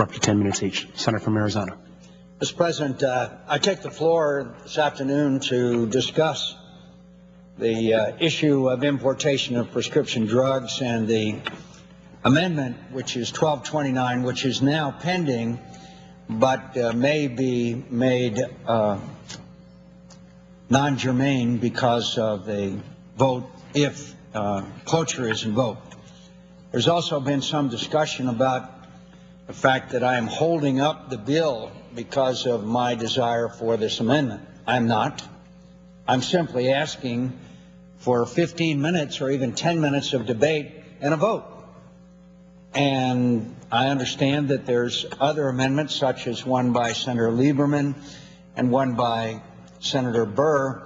for up to 10 minutes each. Senator from Arizona. Mr. President, I take the floor this afternoon to discuss the issue of importation of prescription drugs and the amendment, which is 1229, which is now pending, but may be made non-germane because of the vote if cloture is invoked. There's also been some discussion about the fact that I am holding up the bill because of my desire for this amendment. I'm not. I'm simply asking for 15 minutes or even 10 minutes of debate and a vote. And I understand that there's other amendments, such as one by Senator Lieberman and one by Senator Burr,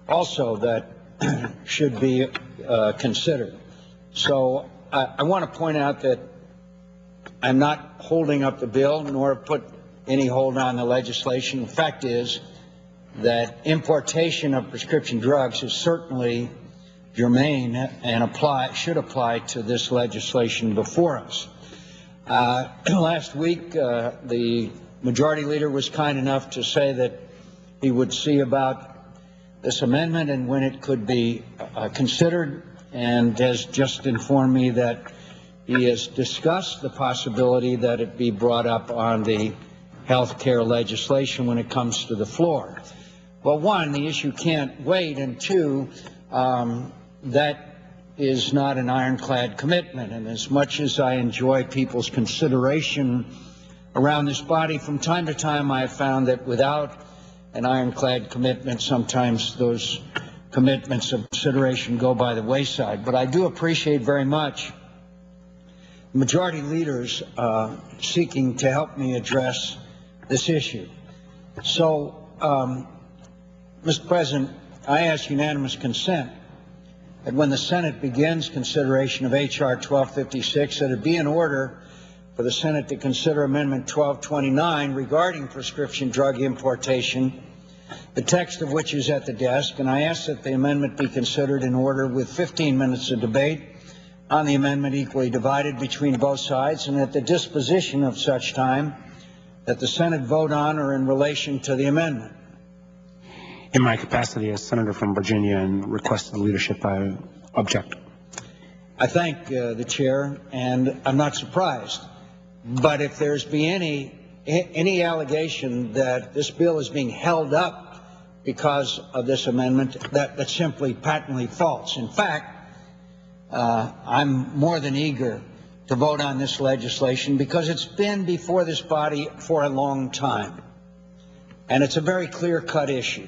also that should be considered. So I want to point out that I'm not holding up the bill nor put any hold on the legislation. The fact is that importation of prescription drugs is certainly germane and should apply to this legislation before us. Last week, the majority leader was kind enough to say that he would see about this amendment and when it could be considered, and has just informed me that he has discussed the possibility that it be brought up on the health care legislation when it comes to the floor. Well, one, the issue can't wait, and two, that is not an ironclad commitment. And as much as I enjoy people's consideration around this body, from time to time I have found that without an ironclad commitment, sometimes those commitments of consideration go by the wayside. But I do appreciate very much the majority leaders seeking to help me address this issue. So, Mr. President, I ask unanimous consent that when the Senate begins consideration of H.R. 1256, that it be in order for the Senate to consider Amendment 1229 regarding prescription drug importation, the text of which is at the desk, and I ask that the amendment be considered in order with 15 minutes of debate on the amendment equally divided between both sides, and at the disposition of such time that the Senate vote on or in relation to the amendment. In my capacity as Senator from Virginia and request of the leadership, I object. I thank the chair, and I'm not surprised. But if there's been any allegation that this bill is being held up because of this amendment, that's simply patently false. In fact, I'm more than eager to vote on this legislation because it's been before this body for a long time, and it's a very clear-cut issue.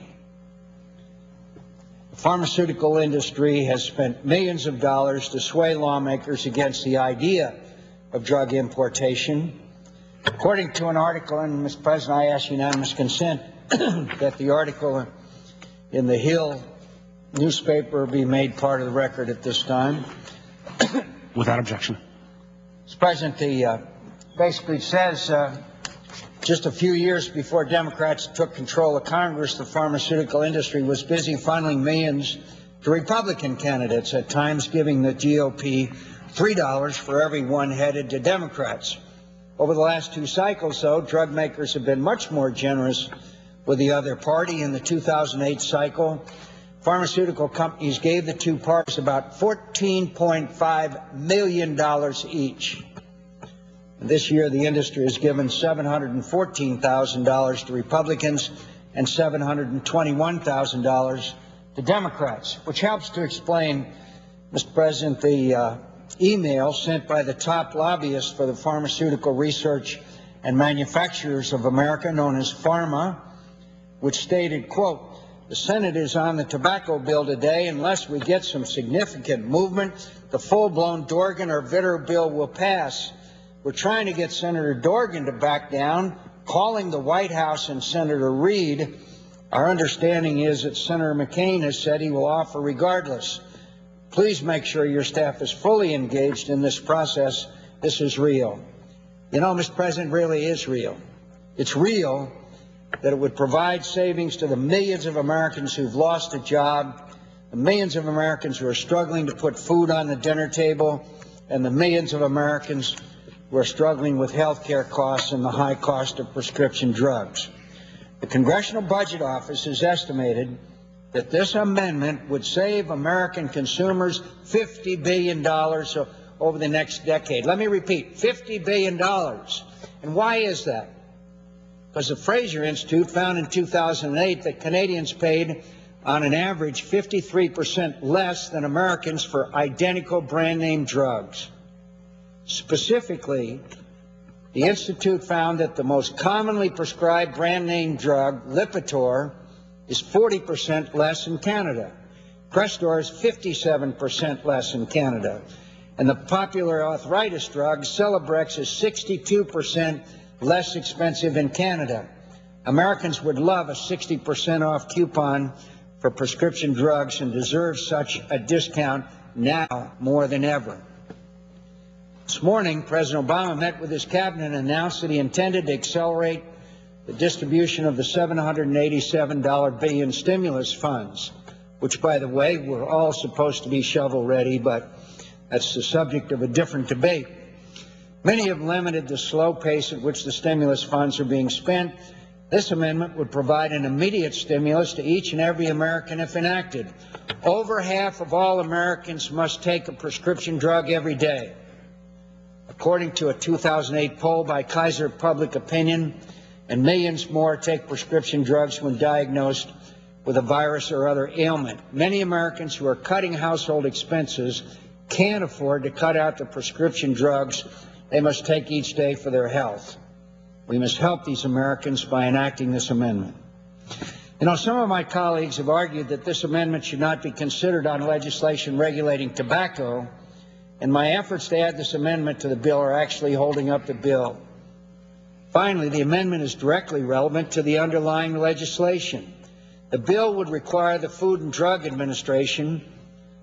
The pharmaceutical industry has spent millions of dollars to sway lawmakers against the idea of drug importation. According to an article, and Mr. President, I ask unanimous consent that the article in the Hill newspaper be made part of the record at this time. Without objection. Mr. President, basically says just a few years before Democrats took control of Congress, the pharmaceutical industry was busy funneling millions to Republican candidates, at times giving the GOP $3 for every one headed to Democrats. Over the last two cycles, though, drug makers have been much more generous with the other party. In the 2008 cycle, pharmaceutical companies gave the two parties about $14.5 million each. This year, the industry has given $714,000 to Republicans and $721,000 to Democrats, which helps to explain, Mr. President, the email sent by the top lobbyist for the Pharmaceutical Research and Manufacturers of America, known as PhRMA, which stated, quote, "The Senate is on the tobacco bill today. Unless we get some significant movement, the full-blown Dorgan or Vitter bill will pass. We're trying to get Senator Dorgan to back down, calling the White House and Senator Reid. Our understanding is that Senator McCain has said he will offer regardless. Please make sure your staff is fully engaged in this process. This is real." You know, Mr. President, really is real. It's real that it would provide savings to the millions of Americans who've lost a job, the millions of Americans who are struggling to put food on the dinner table, and the millions of Americans who are struggling with health care costs and the high cost of prescription drugs. The Congressional Budget Office has estimated that this amendment would save American consumers $50 billion over the next decade. Let me repeat, $50 billion. And why is that? Because the Fraser Institute found in 2008 that Canadians paid on an average 53% less than Americans for identical brand name drugs. Specifically, the Institute found that the most commonly prescribed brand name drug, Lipitor, is 40% less in Canada. Crestor is 57% less in Canada. And the popular arthritis drug, Celebrex, is 62% less expensive in Canada. Americans would love a 60% off coupon for prescription drugs and deserve such a discount now more than ever. This morning, President Obama met with his cabinet and announced that he intended to accelerate the distribution of the $787 billion stimulus funds, which, by the way, were all supposed to be shovel-ready, but that's the subject of a different debate. Many have limited the slow pace at which the stimulus funds are being spent. This amendment would provide an immediate stimulus to each and every American if enacted. Over half of all Americans must take a prescription drug every day. According to a 2008 poll by Kaiser Public Opinion, and millions more take prescription drugs when diagnosed with a virus or other ailment. Many Americans who are cutting household expenses can't afford to cut out the prescription drugs they must take each day for their health. We must help these Americans by enacting this amendment. You know, some of my colleagues have argued that this amendment should not be considered on legislation regulating tobacco, and my efforts to add this amendment to the bill are actually holding up the bill. Finally, the amendment is directly relevant to the underlying legislation. The bill would require the Food and Drug Administration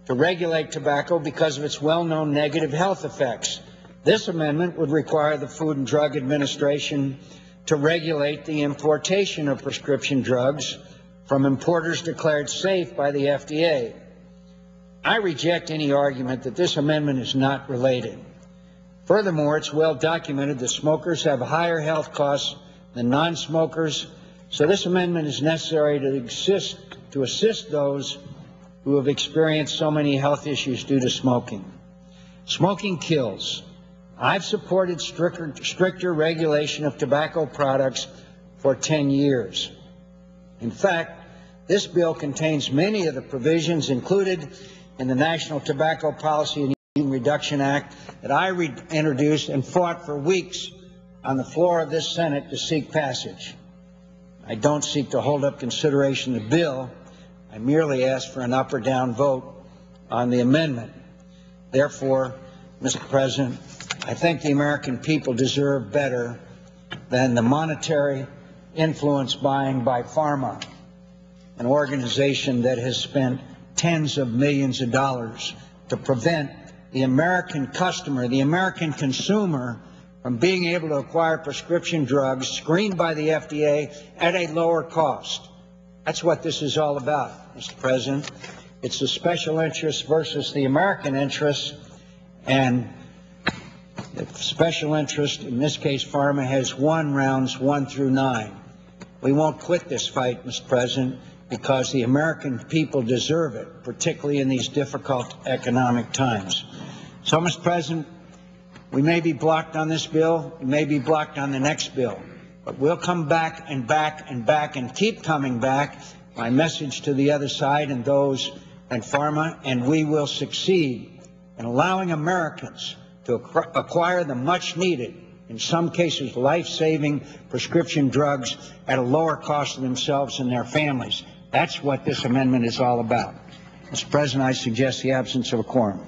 to regulate tobacco because of its well-known negative health effects. This amendment would require the Food and Drug Administration to regulate the importation of prescription drugs from importers declared safe by the FDA. I reject any argument that this amendment is not related. Furthermore, it's well documented that smokers have higher health costs than non-smokers, so this amendment is necessary to assist those who have experienced so many health issues due to smoking. Smoking kills. I've supported stricter regulation of tobacco products for 10 years. In fact, this bill contains many of the provisions included in the National Tobacco Policy and Reduction Act that I introduced and fought for weeks on the floor of this Senate to seek passage. I don't seek to hold up consideration of the bill. I merely ask for an up or down vote on the amendment. Therefore, Mr. President, I think the American people deserve better than the monetary influence buying by pharma, an organization that has spent tens of millions of dollars to prevent the American customer, the American consumer, from being able to acquire prescription drugs screened by the FDA at a lower cost. That's what this is all about, Mr. President. It's the special interests versus the American interests, and the special interest, in this case pharma, has won rounds 1 through 9. We won't quit this fight, Mr. President, because the American people deserve it, particularly in these difficult economic times. So, Mr. President, we may be blocked on this bill, we may be blocked on the next bill, but we'll come back and back and back and keep coming back. My message to the other side and those in pharma, and we will succeed in allowing Americans to acquire the much needed, in some cases life-saving prescription drugs at a lower cost to themselves and their families. That's what this amendment is all about. Mr. President, I suggest the absence of a quorum.